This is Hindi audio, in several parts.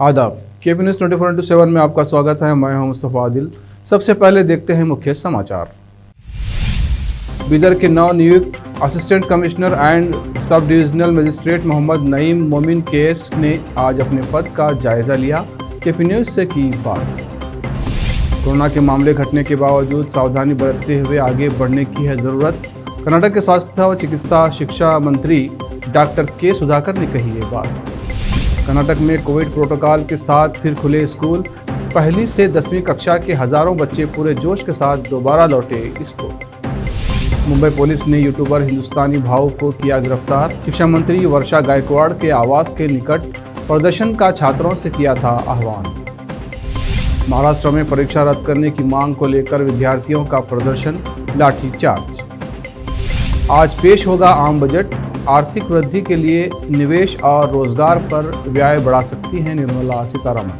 आदाब। केपी न्यूज़ 24/7 में आपका स्वागत है। मैं हूं मुस्तफ़ा आदिल। सबसे पहले देखते हैं मुख्य समाचार। बीदर के नवनियुक्त assistant commissioner and sub divisional magistrate Mohammed Naeem Momin केस ने आज अपने पद का जायजा लिया। केपी न्यूज़ से की बात। कोरोना के मामले घटने के बावजूद सावधानी बरतते हुए आगे बढ़ने की है ज़रूरत। कर्नाटक के स्वास्थ्य व चिकित्सा शिक्षा मंत्री डॉक्टर के सुधाकर ने कही ये बात। कर्नाटक में कोविड प्रोटोकॉल के साथ फिर खुले स्कूल। पहली से 10वीं कक्षा के हज़ारों बच्चे पूरे जोश के साथ दोबारा लौटे स्कूल। मुंबई पुलिस ने यूट्यूबर हिंदुस्तानी भाव को किया गिरफ्तार। शिक्षा मंत्री वर्षा गायकवाड़ के आवास के निकट प्रदर्शन का छात्रों से किया था आह्वान। महाराष्ट्र में परीक्षा रद्द करने की मांग को लेकर विद्यार्थियों का प्रदर्शन, लाठीचार्ज। आज पेश होगा आम बजट। आर्थिक वृद्धि के लिए निवेश और रोजगार पर व्यय बढ़ा सकती हैं निर्मला सीतारमण।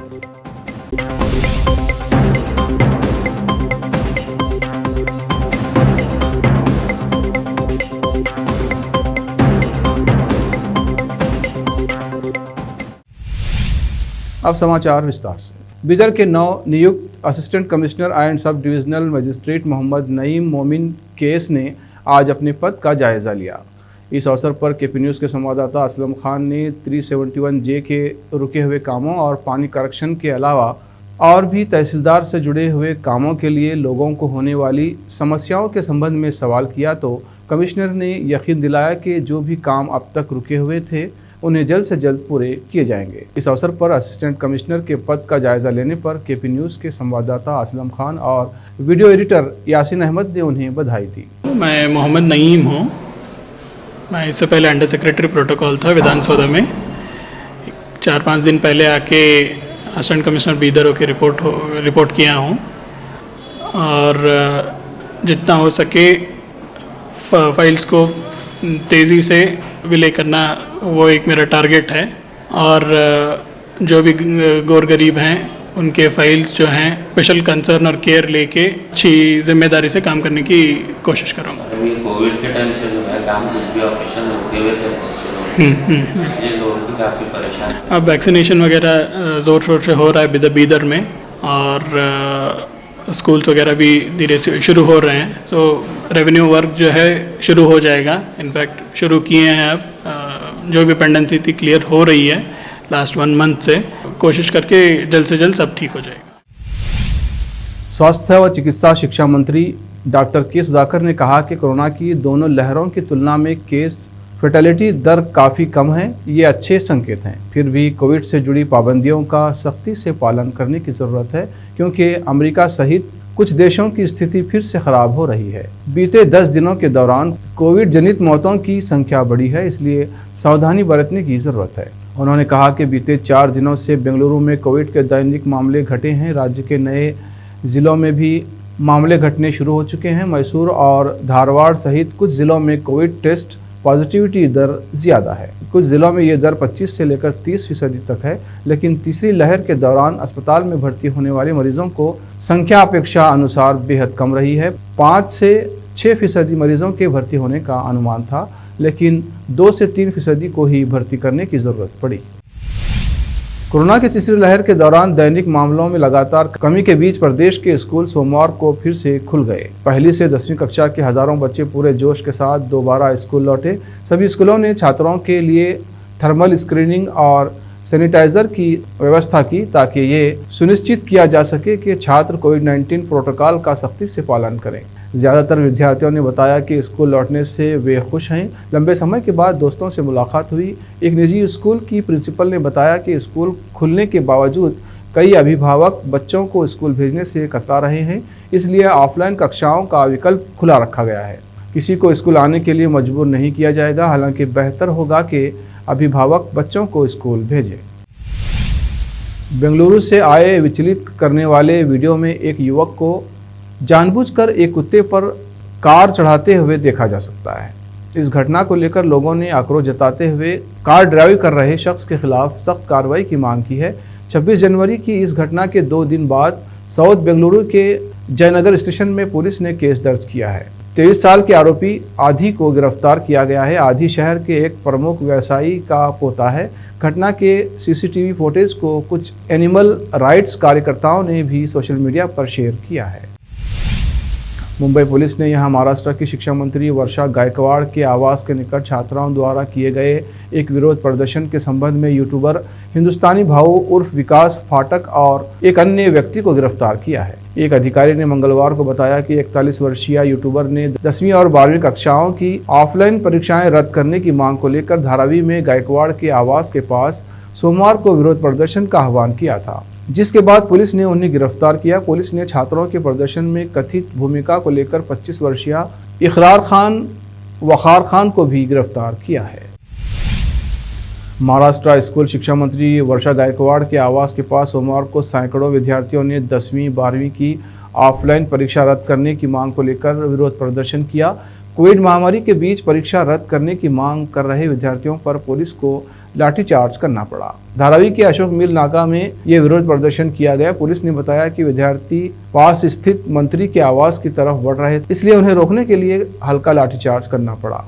अब समाचार विस्तार से। बीदर के नव नियुक्त assistant commissioner and sub divisional magistrate Mohammed Naeem Momin केस ने आज अपने पद का जायजा लिया। इस अवसर पर केपी न्यूज़ के संवाददाता असलम खान ने 371J के रुके हुए कामों और पानी करेक्शन के अलावा और भी तहसीलदार से जुड़े हुए कामों के लिए लोगों को होने वाली समस्याओं के संबंध में सवाल किया तो कमिश्नर ने यकीन दिलाया कि जो भी काम अब तक रुके हुए थे उन्हें जल्द से जल्द पूरे किए जाएंगे। इस अवसर पर असिस्टेंट कमिश्नर के पद का जायजा लेने पर केपी न्यूज़ के संवाददाता असलम खान और वीडियो एडिटर यासिन अहमद ने उन्हें बधाई दी। मैं मोहम्मद नईम हूँ। मैं इससे पहले अंडर सेक्रेटरी प्रोटोकॉल था विधानसौदा में। 4-5 दिन पहले आके असिस्टेंट कमिश्नर बीदर होकर रिपोर्ट किया हूँ और जितना हो सके फाइल्स को तेज़ी से विलय करना वो एक मेरा टारगेट है और जो भी गौर गरीब हैं उनके फाइल्स जो हैं स्पेशल कंसर्न और केयर लेके अच्छी जिम्मेदारी से काम करने की कोशिश करूँगा। अभी कोविड के टाइम से जो है काम कुछ भी ऑफिशियल रुके हुए थे इसलिए लोग भी काफ़ी परेशान। अब वैक्सीनेशन वगैरह ज़ोर शोर से हो रहा है बीदर में और स्कूल्स वगैरह भी धीरे से शुरू हो रहे हैं। तो रेवेन्यू वर्क जो है शुरू हो जाएगा। इनफैक्ट शुरू किए हैं। अब जो भी पेंडेंसी थी क्लियर हो रही है लास्ट 1 मंथ से। कोशिश करके जल्द से जल्द सब ठीक हो जाएगा। स्वास्थ्य व चिकित्सा शिक्षा मंत्री डॉक्टर के सुधाकर ने कहा कि कोरोना की दोनों लहरों की तुलना में केस फर्टिलिटी दर काफ़ी कम है। ये अच्छे संकेत हैं। फिर भी कोविड से जुड़ी पाबंदियों का सख्ती से पालन करने की ज़रूरत है क्योंकि अमेरिका सहित कुछ देशों की स्थिति फिर से खराब हो रही है। बीते 10 दिनों के दौरान कोविड जनित मौतों की संख्या बढ़ी है, इसलिए सावधानी बरतने की ज़रूरत है। उन्होंने कहा कि बीते 4 दिनों से बेंगलुरु में कोविड के दैनिक मामले घटे हैं। राज्य के नए ज़िलों में भी मामले घटने शुरू हो चुके हैं। मैसूर और धारवाड़ सहित कुछ ज़िलों में कोविड टेस्ट पॉजिटिविटी दर ज़्यादा है। कुछ ज़िलों में ये दर 25 से लेकर 30% तक है, लेकिन तीसरी लहर के दौरान अस्पताल में भर्ती होने वाले मरीजों को संख्या अपेक्षा अनुसार बेहद कम रही है। 5 से 6% मरीजों के भर्ती होने का अनुमान था, लेकिन 2 से 3% को ही भर्ती करने की ज़रूरत पड़ी। कोरोना की तीसरी लहर के दौरान दैनिक मामलों में लगातार कमी के बीच प्रदेश के स्कूल सोमवार को फिर से खुल गए। पहली से 10वीं कक्षा के हज़ारों बच्चे पूरे जोश के साथ दोबारा स्कूल लौटे। सभी स्कूलों ने छात्रों के लिए थर्मल स्क्रीनिंग और सैनिटाइज़र की व्यवस्था की ताकि ये सुनिश्चित किया जा सके कि छात्र कोविड-19 प्रोटोकॉल का सख्ती से पालन करें। ज़्यादातर विद्यार्थियों ने बताया कि स्कूल लौटने से वे खुश हैं। लंबे समय के बाद दोस्तों से मुलाकात हुई। एक निजी स्कूल की प्रिंसिपल ने बताया कि स्कूल खुलने के बावजूद कई अभिभावक बच्चों को स्कूल भेजने से कतरा रहे हैं, इसलिए ऑफलाइन कक्षाओं का विकल्प खुला रखा गया है। किसी को स्कूल आने के लिए मजबूर नहीं किया जाएगा। हालांकि बेहतर होगा कि अभिभावक बच्चों को स्कूल भेजें। बेंगलुरु से आए विचलित करने वाले वीडियो में एक युवक को जानबूझकर एक कुत्ते पर कार चढ़ाते हुए देखा जा सकता है। इस घटना को लेकर लोगों ने आक्रोश जताते हुए कार ड्राइव कर रहे शख्स के खिलाफ सख्त कार्रवाई की मांग की है। 26 जनवरी की इस घटना के 2 दिन बाद साउथ बेंगलुरु के जयनगर स्टेशन में पुलिस ने केस दर्ज किया है। 23 साल के आरोपी आधी को गिरफ्तार किया गया है। आधी शहर के एक प्रमुख व्यवसायी का पोता है। घटना के सीसीटीवी फुटेज को कुछ एनिमल राइट्स कार्यकर्ताओं ने भी सोशल मीडिया पर शेयर किया है। मुंबई पुलिस ने यहां महाराष्ट्र की शिक्षा मंत्री वर्षा गायकवाड़ के आवास के निकट छात्राओं द्वारा किए गए एक विरोध प्रदर्शन के संबंध में यूट्यूबर हिंदुस्तानी भाऊ उर्फ विकास फाटक और एक अन्य व्यक्ति को गिरफ्तार किया है। एक अधिकारी ने मंगलवार को बताया कि 41 वर्षीय यूट्यूबर ने 10वीं और 12वीं कक्षाओं की ऑफलाइन परीक्षाएं रद्द करने की मांग को लेकर धारावी में गायकवाड़ के आवास के पास सोमवार को विरोध प्रदर्शन का आह्वान किया था, जिसके बाद पुलिस ने उन्हें गिरफ्तार किया। पुलिस ने छात्रों के प्रदर्शन में कथित भूमिका को लेकर 25 वर्षीय इकरार खान वखार खान को भी गिरफ्तार किया है। महाराष्ट्र स्कूल शिक्षा मंत्री वर्षा गायकवाड़ के आवास के पास सोमवार को सैकड़ों विद्यार्थियों ने 10वीं 12वीं की ऑफलाइन परीक्षा रद्द करने की मांग को लेकर विरोध प्रदर्शन किया। कोविड महामारी के बीच परीक्षा रद्द करने की मांग कर रहे विद्यार्थियों पर पुलिस को लाठीचार्ज करना पड़ा। धारावी के अशोक मिल नाका में ये विरोध प्रदर्शन किया गया। पुलिस ने बताया कि विद्यार्थी पास स्थित मंत्री के आवास की तरफ बढ़ रहे थे, इसलिए उन्हें रोकने के लिए हल्का लाठीचार्ज करना पड़ा।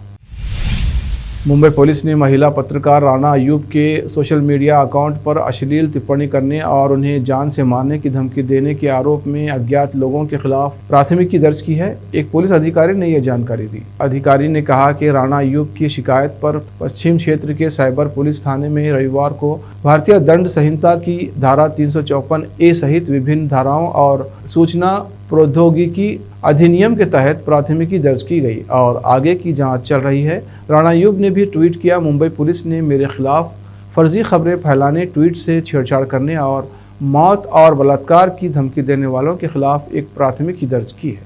मुंबई पुलिस ने महिला पत्रकार राणा अय्यूब के सोशल मीडिया अकाउंट पर अश्लील टिप्पणी करने और उन्हें जान से मारने की धमकी देने के आरोप में अज्ञात लोगों के खिलाफ प्राथमिकी दर्ज की है। एक पुलिस अधिकारी ने यह जानकारी दी। अधिकारी ने कहा कि राणा अय्यूब की शिकायत पर पश्चिम क्षेत्र के साइबर पुलिस थाने में रविवार को भारतीय दंड संहिता की धारा 354A सहित विभिन्न धाराओं और सूचना प्रौद्योगिकी अधिनियम के तहत प्राथमिकी दर्ज की गई और आगे की जांच चल रही है। राणा अय्यूब ने भी ट्वीट किया, मुंबई पुलिस ने मेरे खिलाफ फर्जी खबरें फैलाने, ट्वीट से छेड़छाड़ करने और मौत और बलात्कार की धमकी देने वालों के खिलाफ एक प्राथमिकी दर्ज की है।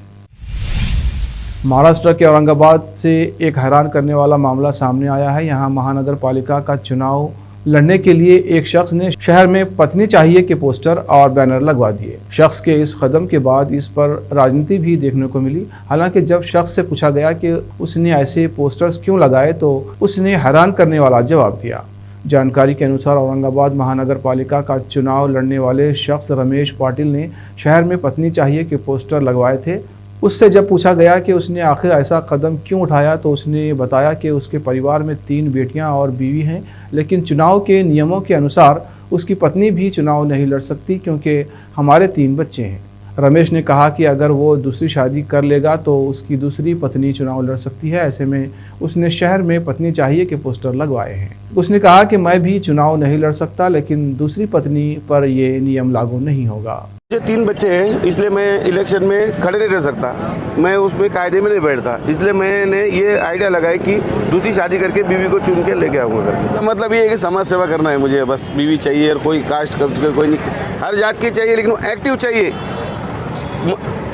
महाराष्ट्र के औरंगाबाद से एक हैरान करने वाला मामला सामने आया है। यहाँ महानगर पालिका का चुनाव लड़ने के लिए एक शख्स ने शहर में पत्नी चाहिए के पोस्टर और बैनर लगवा दिए। शख्स के इस कदम के बाद इस पर राजनीति भी देखने को मिली। हालांकि जब शख्स से पूछा गया कि उसने ऐसे पोस्टर्स क्यों लगाए तो उसने हैरान करने वाला जवाब दिया। जानकारी के अनुसार औरंगाबाद महानगर पालिका का चुनाव लड़ने वाले शख्स रमेश पाटिल ने शहर में पत्नी चाहिए के पोस्टर लगवाए थे। उससे जब पूछा गया कि उसने आखिर ऐसा कदम क्यों उठाया तो उसने बताया कि उसके परिवार में 3 बेटियां और बीवी हैं, लेकिन चुनाव के नियमों के अनुसार उसकी पत्नी भी चुनाव नहीं लड़ सकती क्योंकि हमारे 3 बच्चे हैं। रमेश ने कहा कि अगर वो दूसरी शादी कर लेगा तो उसकी दूसरी पत्नी चुनाव लड़ सकती है। ऐसे में उसने शहर में पत्नी चाहिए के पोस्टर लगवाए हैं। उसने कहा कि मैं भी चुनाव नहीं लड़ सकता, लेकिन दूसरी पत्नी पर ये नियम लागू नहीं होगा। मुझे 3 बच्चे हैं, इसलिए मैं इलेक्शन में खड़े नहीं रह सकता, मैं उसमें कायदे में नहीं बैठता, इसलिए मैंने ये आइडिया लगाया कि दूसरी शादी करके बीवी को चुन के लेके आऊँगा करके। मतलब ये है कि समाज सेवा करना है मुझे, बस बीवी चाहिए और कोई कास्ट कोई नहीं, हर जात की चाहिए, लेकिन एक्टिव चाहिए,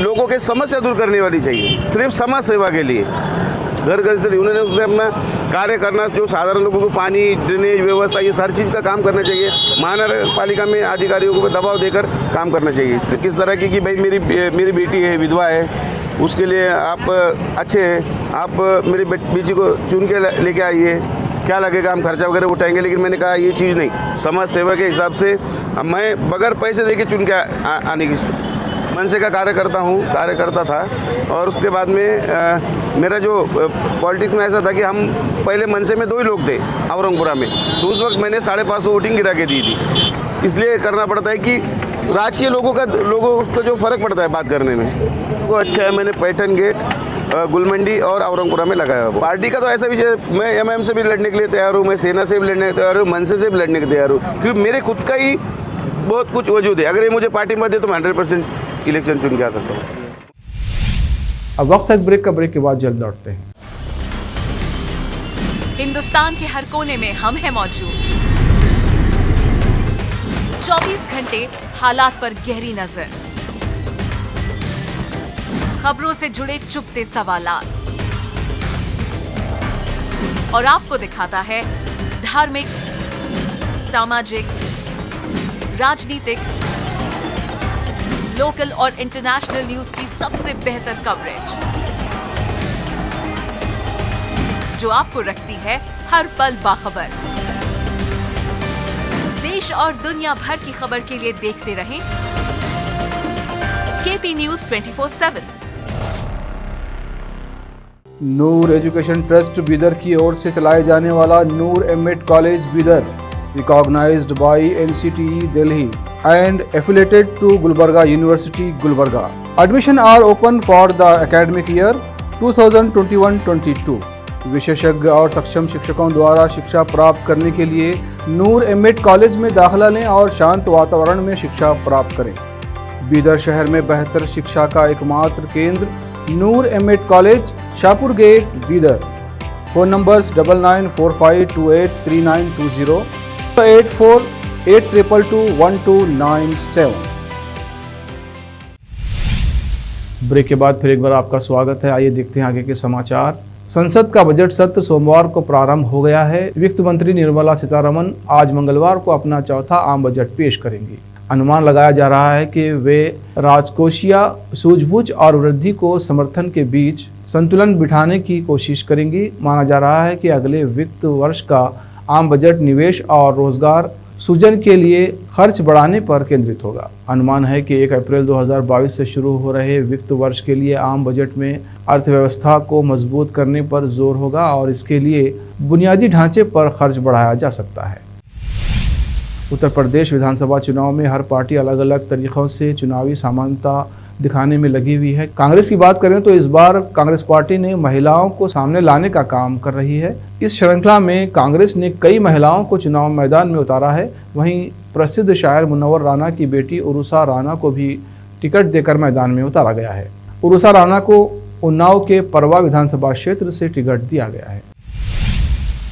लोगों के समस्या दूर करने वाली चाहिए, सिर्फ समाज सेवा के लिए। घर घर से उन्होंने उसने अपना कार्य करना, जो साधारण लोगों को पानी, ड्रेनेज व्यवस्था, ये सारी चीज़ का काम करना चाहिए। महानगर पालिका में अधिकारियों को दबाव देकर काम करना चाहिए। इसके किस तरह की कि भाई मेरी बेटी है, विधवा है, उसके लिए आप अच्छे हैं, आप मेरी बेटी को चुन के लेके आइए, क्या लगेगा, हम खर्चा वगैरह उठाएंगे। लेकिन मैंने कहा ये चीज़ नहीं, समाज सेवा के हिसाब से मैं बगैर पैसे दे के चुन के आने की मनसे का कार्यकर्ता था। और उसके बाद में मेरा जो पॉलिटिक्स में ऐसा था कि हम पहले मनसे में 2 ही लोग थे औरंगपुरा में, तो उस वक्त मैंने 550 वोटिंग गिरा के दी थी। इसलिए करना पड़ता है कि राजकीय लोगों का जो फ़र्क पड़ता है बात करने में, वो अच्छा है। मैंने पैठन गेट, गुलमंडी और औरंगपुरा में लगाया हुआ। पार्टी का तो ऐसा विषय, मैं एमएम से भी लड़ने के लिए तैयार हूँ, मैं सेना से भी लड़ने के तैयार हूँ, मनसे से भी लड़ने के तैयार हूँ, क्योंकि मेरे खुद का ही बहुत कुछ वजूद है। अगर ये मुझे पार्टी में दे तो मैं 100% इलेक्शन चुन के आ सकता हूँ। अब वक्त है ब्रेक का, ब्रेक के बाद जल्द लौटते हैं। हिंदुस्तान के हर कोने में हम हैं मौजूद। 24 घंटे हालात पर गहरी नजर, खबरों से जुड़े चुपते सवालात, और आपको दिखाता है धार्मिक, सामाजिक, राजनीतिक, लोकल और इंटरनेशनल न्यूज की सबसे बेहतर कवरेज, जो आपको रखती है हर पल बाखबर। देश और दुनिया भर की खबर के लिए देखते रहें KP news 24/7। Noor education trust Bidar की ओर से चलाए जाने वाला Noor MEd college Bidar, recognized by NCTE Delhi and affiliated to Gulbarga University, Gulbarga. Admission are open for the academic year 2021-22. विशेषज्ञ और सक्षम शिक्षकों द्वारा शिक्षा प्राप्त करने के लिए नूर एमएड कॉलेज में दाखिला लें और शांत वातावरण में शिक्षा प्राप्त करें। बीदर शहर में बेहतर शिक्षा का एकमात्र केंद्र Noor MEd college, Shahpur gate, Bidar. Phone numbers 9945283920, 8482221297। Break के बाद फिर एक बार आपका स्वागत है। आइए देखते हैं आगे के समाचार। संसद का बजट सत्र सोमवार को प्रारंभ हो गया है। वित्त मंत्री निर्मला सीतारमण आज मंगलवार को अपना चौथा आम बजट पेश करेंगी। अनुमान लगाया जा रहा है कि वे राजकोषीय सूझबूझ और वृद्धि को समर्थन के बीच संतुलन बिठाने की कोशिश करेंगी। माना जा रहा है कि अगले वित्त वर्ष का आम बजट निवेश और रोजगार सृजन के लिए खर्च बढ़ाने पर केंद्रित होगा। अनुमान है कि 1 अप्रैल 2022 से शुरू हो रहे वित्त वर्ष के लिए आम बजट में अर्थव्यवस्था को मजबूत करने पर जोर होगा और इसके लिए बुनियादी ढांचे पर खर्च बढ़ाया जा सकता है। उत्तर प्रदेश विधानसभा चुनाव में हर पार्टी अलग अलग तरीकों से चुनावी समानता दिखाने में लगी हुई है। कांग्रेस की बात करें तो इस बार कांग्रेस पार्टी ने महिलाओं को सामने लाने का काम कर रही है। इस श्रृंखला में कांग्रेस ने कई महिलाओं को चुनाव मैदान में उतारा है। वहीं प्रसिद्ध शायर मुनव्वर राना की बेटी उरुसा राना को भी टिकट देकर मैदान में उतारा गया है। उरुसा राना को उन्नाव के परवा विधानसभा क्षेत्र से टिकट दिया गया है।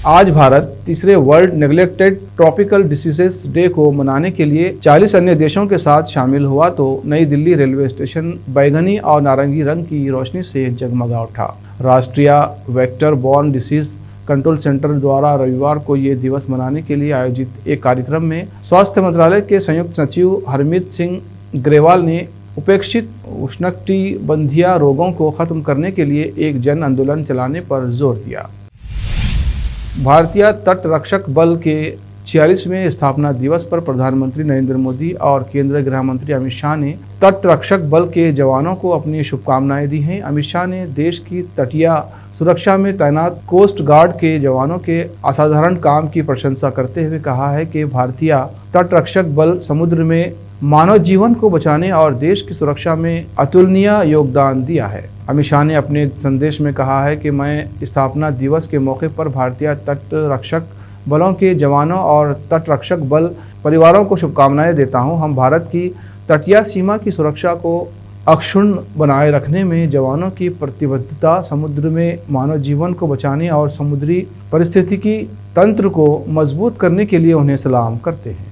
आज भारत तीसरे world neglected tropical diseases day को मनाने के लिए 40 अन्य देशों के साथ शामिल हुआ तो नई दिल्ली रेलवे स्टेशन बैगनी और नारंगी रंग की रोशनी से जगमगा उठा। राष्ट्रीय vector borne disease control centre द्वारा रविवार को ये दिवस मनाने के लिए आयोजित एक कार्यक्रम में स्वास्थ्य मंत्रालय के संयुक्त सचिव हरमीत सिंह ग्रेवाल ने उपेक्षित उष्णकटिबंधीय रोगों को खत्म करने के लिए एक जन आंदोलन चलाने पर जोर दिया। भारतीय तट रक्षक बल के 46वें स्थापना दिवस पर प्रधानमंत्री नरेंद्र मोदी और केंद्रीय गृह मंत्री अमित शाह ने तट रक्षक बल के जवानों को अपनी शुभकामनाएं दी हैं। अमित शाह ने देश की तटीय सुरक्षा में तैनात कोस्ट गार्ड के जवानों के असाधारण काम की प्रशंसा करते हुए कहा है कि भारतीय तट रक्षक बल समुद्र में मानव जीवन को बचाने और देश की सुरक्षा में अतुलनीय योगदान दिया है। अमित शाह ने अपने संदेश में कहा है कि मैं स्थापना दिवस के मौके पर भारतीय तट रक्षक बलों के जवानों और तट रक्षक बल परिवारों को शुभकामनाएं देता हूं। हम भारत की तटीय सीमा की सुरक्षा को अक्षुण्ण बनाए रखने में जवानों की प्रतिबद्धता, समुद्र में मानव जीवन को बचाने और समुद्री पारिस्थितिकी तंत्र को मजबूत करने के लिए उन्हें सलाम करते हैं।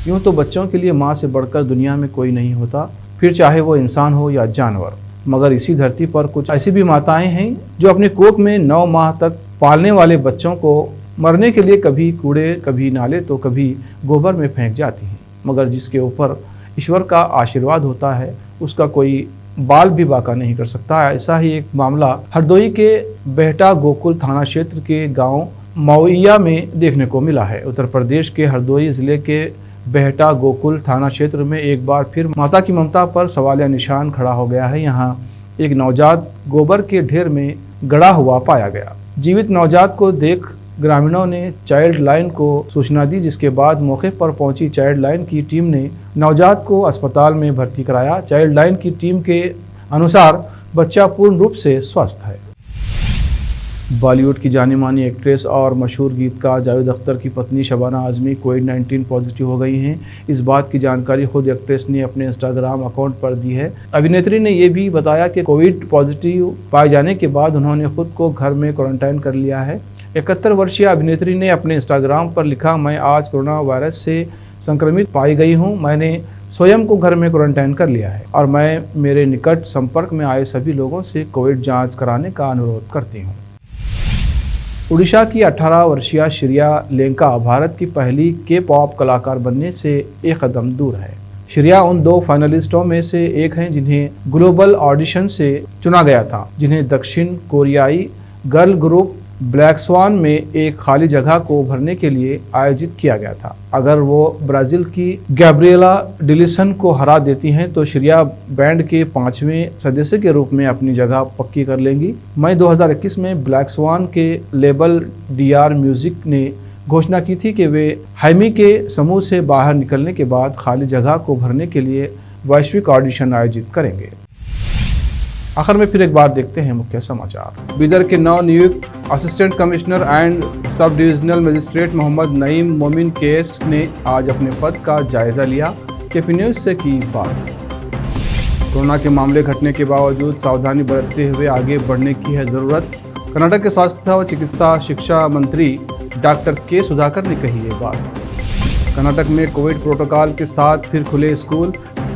यूँ तो बच्चों के लिए माँ से बढ़कर दुनिया में कोई नहीं होता, फिर चाहे वो इंसान हो या जानवर। मगर इसी धरती पर कुछ ऐसी भी माताएं हैं जो अपने कोख में 9 माह तक पालने वाले बच्चों को मरने के लिए कभी कूड़े, कभी नाले तो कभी गोबर में फेंक जाती हैं। मगर जिसके ऊपर ईश्वर का आशीर्वाद होता है उसका कोई बाल भी बाका नहीं कर सकता। ऐसा ही एक मामला हरदोई के बेहटा गोकुल थाना क्षेत्र के गाँव मवैया में देखने को मिला है। उत्तर प्रदेश के हरदोई जिले के बेहटा गोकुल थाना क्षेत्र में एक बार फिर माता की ममता पर सवालिया निशान खड़ा हो गया है। यहाँ एक नवजात गोबर के ढेर में गड़ा हुआ पाया गया। जीवित नवजात को देख ग्रामीणों ने चाइल्ड लाइन को सूचना दी, जिसके बाद मौके पर पहुंची चाइल्ड लाइन की टीम ने नवजात को अस्पताल में भर्ती कराया। चाइल्ड लाइन की टीम के अनुसार बच्चा पूर्ण रूप से स्वस्थ है। बॉलीवुड की जानी मानी एक्ट्रेस और मशहूर गीतकार जावेद अख्तर की पत्नी शबाना आजमी कोविड-19 पॉजिटिव हो गई हैं। इस बात की जानकारी खुद एक्ट्रेस ने अपने इंस्टाग्राम अकाउंट पर दी है। अभिनेत्री ने यह भी बताया कि कोविड पॉजिटिव पाए जाने के बाद उन्होंने खुद को घर में क्वारंटाइन कर लिया है। 71 वर्षीय अभिनेत्री ने अपने इंस्टाग्राम पर लिखा, मैं आज कोरोना वायरस से संक्रमित पाई गई हूँ। मैंने स्वयं को घर में क्वारंटाइन कर लिया है और मैं मेरे निकट संपर्क में आए सभी लोगों से कोविड जाँच कराने का अनुरोध करती हूँ। उड़ीसा की 18 वर्षीय श्रिया लेंका भारत की पहली के-पॉप कलाकार बनने से एक कदम दूर है। श्रिया उन 2 फाइनलिस्टों में से एक हैं जिन्हें ग्लोबल ऑडिशन से चुना गया था, जिन्हें दक्षिण कोरियाई गर्ल ग्रुप ब्लैक स्वान में एक खाली जगह को भरने के लिए आयोजित किया गया था। अगर वो ब्राजील की गैब्रिएला डिलिसन को हरा देती हैं तो श्रिया बैंड के 5वें सदस्य के रूप में अपनी जगह पक्की कर लेंगी। मई 2021 में ब्लैक स्वान के लेबल DR म्यूजिक ने घोषणा की थी कि वे हाइमी के समूह से बाहर निकलने के बाद खाली जगह को भरने के लिए वैश्विक ऑडिशन आयोजित करेंगे। आखिर में फिर एक बार देखते हैं मुख्य समाचार। बीदर के नव नियुक्त assistant commissioner and sub divisional magistrate Mohammed Naeem Momin केस ने आज अपने पद का जायजा लिया। KP न्यूज़ से की बात। कोरोना के मामले घटने के बावजूद सावधानी बरतते हुए आगे बढ़ने की है ज़रूरत। कर्नाटक के स्वास्थ्य व चिकित्सा शिक्षा मंत्री डॉक्टर K सुधाकर ने कही ये बात। कर्नाटक में कोविड प्रोटोकॉल के साथ फिर खुले स्कूल।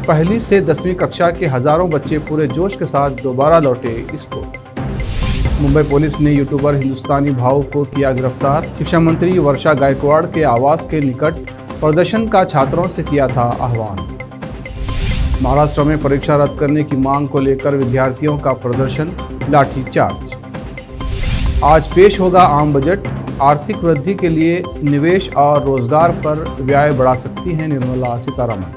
पहली से 10वीं कक्षा के हजारों बच्चे पूरे जोश के साथ दोबारा लौटे स्कूल। मुंबई पुलिस ने यूट्यूबर हिंदुस्तानी भाव को किया गिरफ्तार। शिक्षा मंत्री वर्षा गायकवाड़ के आवास के निकट प्रदर्शन का छात्रों से किया था आह्वान। महाराष्ट्र में परीक्षा रद्द करने की मांग को लेकर विद्यार्थियों का प्रदर्शन, लाठीचार्ज। आज पेश होगा आम बजट। आर्थिक वृद्धि के लिए निवेश और रोजगार पर व्यय बढ़ा सकती हैं निर्मला सीतारमण।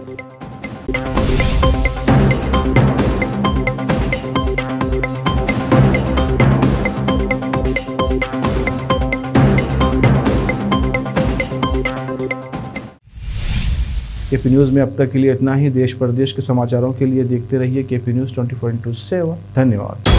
KP न्यूज़ में अब तक के लिए इतना ही। देश प्रदेश के समाचारों के लिए देखते रहिए KP न्यूज़ 24/7। धन्यवाद।